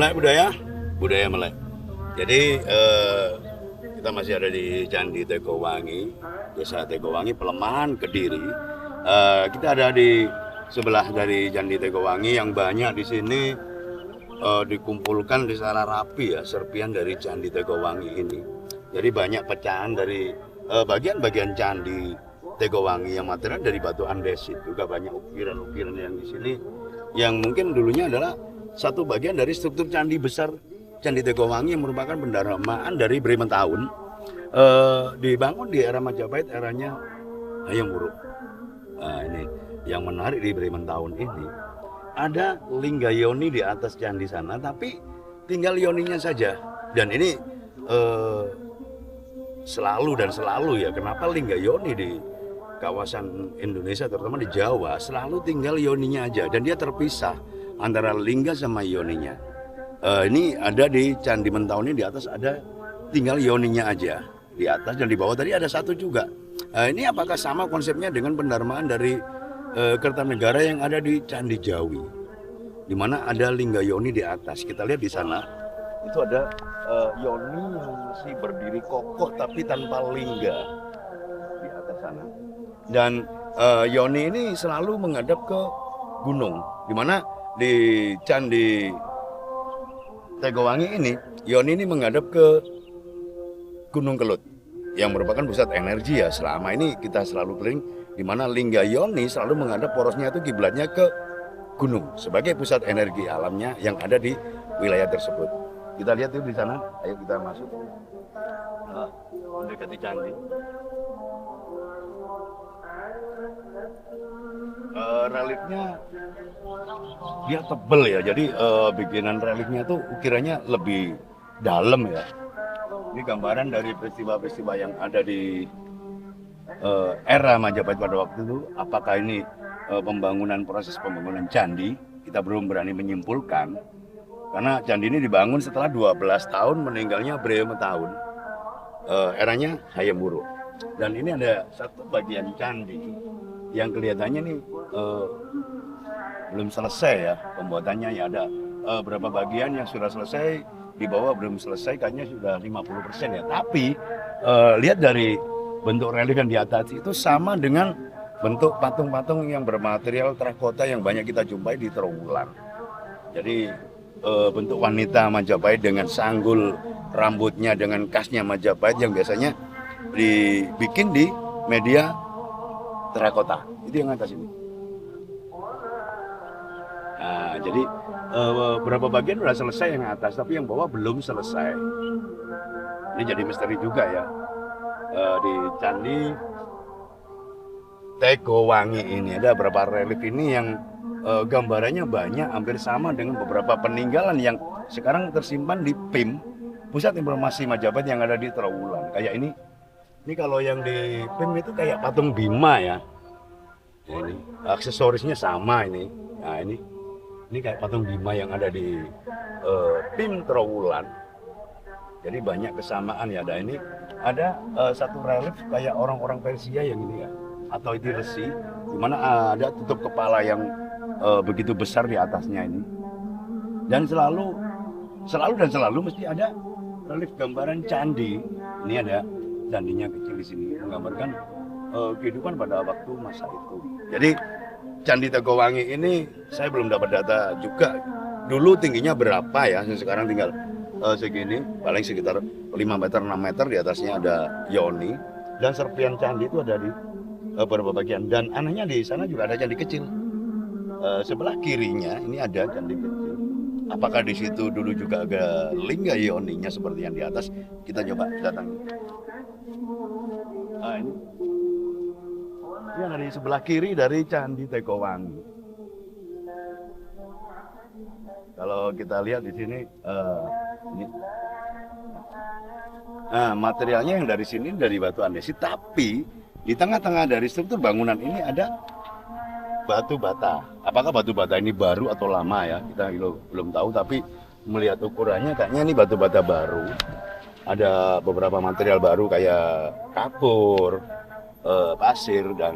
Melek budaya Melek. Jadi kita masih ada di Candi Tegowangi, Desa Tegowangi, Pelemahan, Kediri. Kita ada di sebelah dari Candi Tegowangi yang banyak di sini dikumpulkan di secara rapi ya, serpian dari Candi Tegowangi ini. Jadi banyak pecahan dari bagian-bagian Candi Tegowangi yang material dari batu andesit. Juga banyak ukiran-ukiran yang di sini yang mungkin dulunya adalah satu bagian dari struktur candi besar Candi Tegowangi yang merupakan pendarmaan dari Bremen Tahun. Dibangun di era Majapahit, eranya Hayam Wuruk. Nah, ini yang menarik di Bremen Tahun ini, ada lingga yoni di atas candi sana, tapi tinggal yoninya saja. Dan ini selalu ya, kenapa lingga yoni di kawasan Indonesia, terutama di Jawa, selalu tinggal yoninya aja, dan dia terpisah antara lingga sama yoninya. Ini ada di Candi Mentawun ini, di atas ada tinggal yoninya aja di atas, dan di bawah tadi ada satu juga. Ini apakah sama konsepnya dengan pendarmaan dari Kertanegara yang ada di Candi Jawi, di mana ada lingga yoni di atas? Kita lihat di sana itu ada yoni yang masih berdiri kokoh tapi tanpa lingga di atas sana. Dan yoni ini selalu menghadap ke gunung, di mana di Candi Tegowangi ini yoni ini menghadap ke Gunung Kelut yang merupakan pusat energi ya. Selama ini kita selalu keliling, di mana lingga yoni selalu menghadap porosnya itu kiblatnya ke gunung sebagai pusat energi alamnya yang ada di wilayah tersebut. Kita lihat itu di sana. Ayo kita masuk mendekati candi. Reliefnya dia tebel ya, jadi bikinan reliefnya tuh ukirannya lebih dalam ya. Ini gambaran dari peristiwa-peristiwa yang ada di era Majapahit pada waktu itu. Apakah ini proses pembangunan candi? Kita belum berani menyimpulkan, karena candi ini dibangun setelah 12 tahun meninggalnya Bremen Tahun, eranya Hayam Wuruk. Dan ini ada satu bagian candi yang kelihatannya nih belum selesai ya pembuatannya. Ya ada berapa bagian yang sudah selesai, di bawah belum selesai, kayaknya sudah 50% ya. Tapi lihat dari bentuk relief yang di atas itu sama dengan bentuk patung-patung yang bermaterial terakota yang banyak kita jumpai di Trawulan. Jadi bentuk wanita Majapahit dengan sanggul rambutnya, dengan khasnya Majapahit yang biasanya dibikin di media terakota, itu yang atas ini. Nah, jadi berapa bagian sudah selesai yang atas, tapi yang bawah belum selesai. Ini jadi misteri juga ya. Di Candi Tegowangi ini ada beberapa relief ini yang gambarannya banyak, hampir sama dengan beberapa peninggalan yang sekarang tersimpan di PIM, Pusat Informasi Majapahit, yang ada di Trawulan. Kayak ini kalau yang di PIM itu kayak patung Bima ya. Ini aksesorisnya sama ini. Nah, ini kayak patung Bima yang ada di PIM Trawulan. Jadi banyak kesamaan ya. Ada satu relief kayak orang-orang Persia yang ini ya, atau itu resi, di mana ada tutup kepala yang begitu besar di atasnya ini. Dan selalu mesti ada relief gambaran candi. Ini ada candinya kecil di sini, menggambarkan kehidupan pada waktu masa itu. Jadi Candi Tegowangi ini saya belum dapat data juga dulu tingginya berapa ya. Sekarang tinggal segini, paling sekitar 5 meter 6 meter. Di atasnya ada yoni, dan serpian candi itu ada di beberapa bagian. Dan anehnya di sana juga ada candi kecil. Sebelah kirinya ini ada candi kecil. Apakah di situ dulu juga ada lingga yoninya seperti yang di atas? Kita coba datang. Nah, ini dari sebelah kiri dari Candi Tegowangi. Kalau kita lihat di sini, ini materialnya yang dari sini dari batu andesit, tapi di tengah-tengah dari struktur bangunan ini ada batu bata. Apakah batu bata ini baru atau lama ya? Kita belum tahu, tapi melihat ukurannya kayaknya ini batu bata baru. Ada beberapa material baru kayak kapur, pasir, dan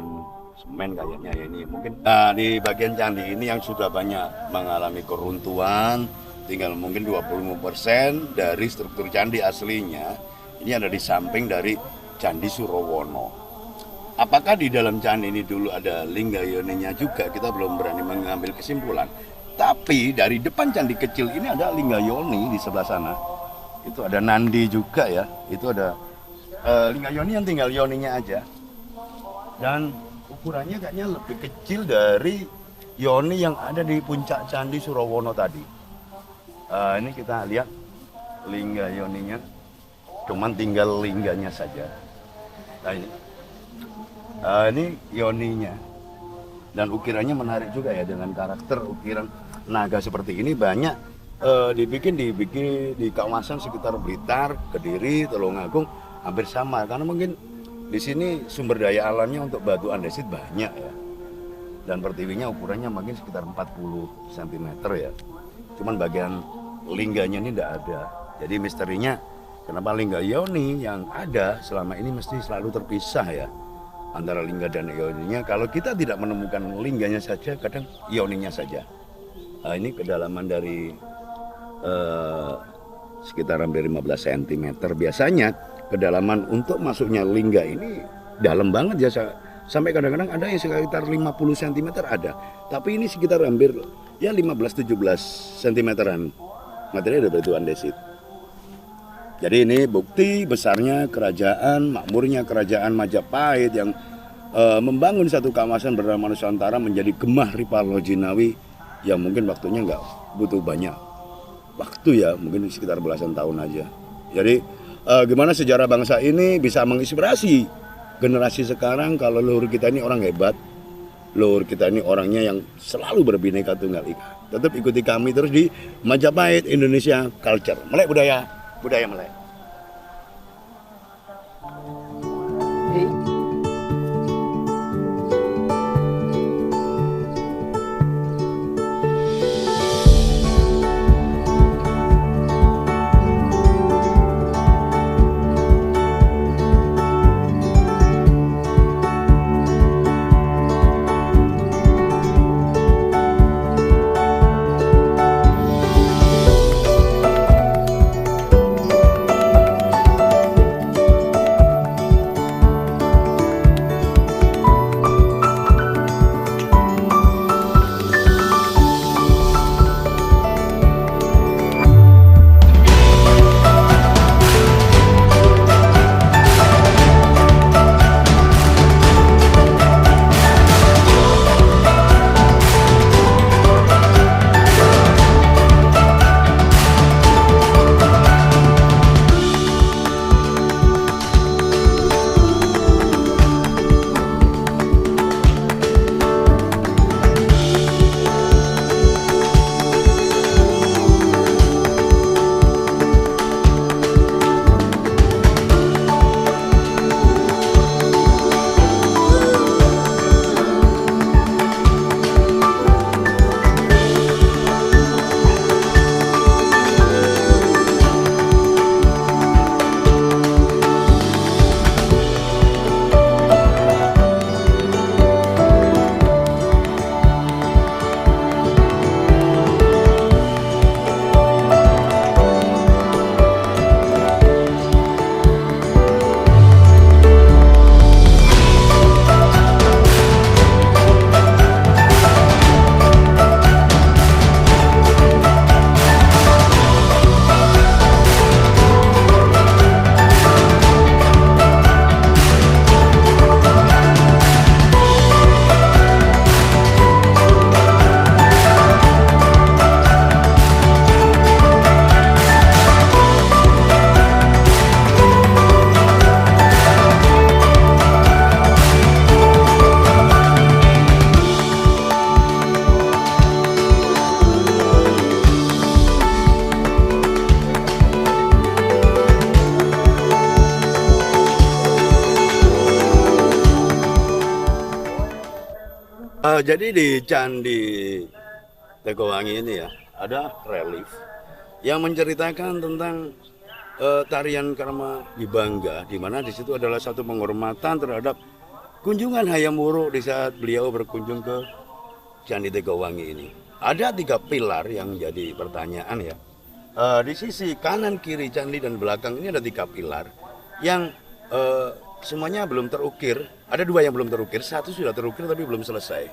semen kayaknya ya ini. Mungkin di bagian candi ini yang sudah banyak mengalami keruntuhan, tinggal mungkin 25% dari struktur candi aslinya ini ada di samping dari Candi Surowono. Apakah di dalam candi ini dulu ada lingga yoninya juga, kita belum berani mengambil kesimpulan. Tapi dari depan candi kecil ini ada lingga yoni di sebelah sana. Itu ada nandi juga ya, itu ada lingga yoni yang tinggal yoninya aja. Dan ukurannya kayaknya lebih kecil dari yoni yang ada di puncak Candi Surowono tadi. Ini kita lihat lingga yoninya, cuman tinggal lingganya saja. Nah ini yoninya, dan ukirannya menarik juga ya, dengan karakter ukiran naga seperti ini banyak dibikin di kawasan sekitar Blitar, Kediri, Tulungagung hampir sama, karena mungkin di sini sumber daya alamnya untuk batu andesit banyak ya, dan pertiwinya ukurannya mungkin sekitar 40 cm ya. Cuman bagian lingganya ini tidak ada. Jadi misterinya kenapa lingga yoni yang ada selama ini mesti selalu terpisah ya antara lingga dan yoninya. Kalau kita tidak menemukan lingganya saja, kadang yoninya saja. Ini kedalaman dari sekitar hampir 15 cm. Biasanya kedalaman untuk masuknya lingga ini dalam banget ya, sampai kadang-kadang ada yang sekitar 50 cm ada. Tapi ini sekitar hampir ya 15-17 cm-an material dari batu andesit. Jadi ini bukti besarnya kerajaan, makmurnya kerajaan Majapahit yang membangun satu kawasan bernama Nusantara menjadi Gemah Ripalo Jinawi yang mungkin waktunya nggak butuh banyak waktu ya, mungkin sekitar belasan tahun aja. Jadi gimana sejarah bangsa ini bisa menginspirasi generasi sekarang kalau leluhur kita ini orang hebat, leluhur kita ini orangnya yang selalu berbineka tunggal ika. Tetap ikuti kami terus di Majapahit Indonesia Culture, melek budaya melek. Jadi di Candi Tegowangi ini ya ada relief yang menceritakan tentang tarian Karma Wibangga, di mana di situ adalah satu penghormatan terhadap kunjungan Hayam Wuruk di saat beliau berkunjung ke Candi Tegowangi ini. ada 3 pilar yang jadi pertanyaan ya. Di sisi kanan, kiri candi dan belakang ini ada 3 pilar yang semuanya belum terukir. Ada 2 yang belum terukir, 1 sudah terukir tapi belum selesai.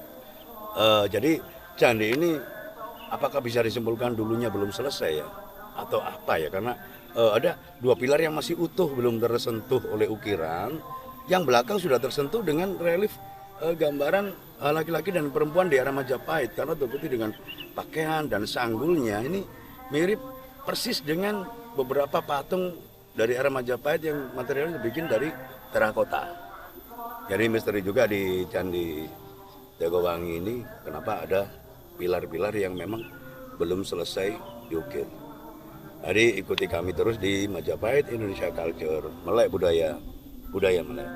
Jadi candi ini apakah bisa disimpulkan dulunya belum selesai ya? Atau apa ya? Karena ada 2 pilar yang masih utuh, belum tersentuh oleh ukiran. Yang belakang sudah tersentuh dengan relief gambaran laki-laki dan perempuan di era Majapahit. Karena terbukti dengan pakaian dan sanggulnya ini mirip persis dengan beberapa patung dari era Majapahit yang materialnya dibikin dari terakota. Jadi misteri juga di Candi Dagowangi ini kenapa ada pilar-pilar yang memang belum selesai diukir. Jadi ikuti kami terus di Majapahit Indonesia Culture, Melek Budaya, Budaya Melek.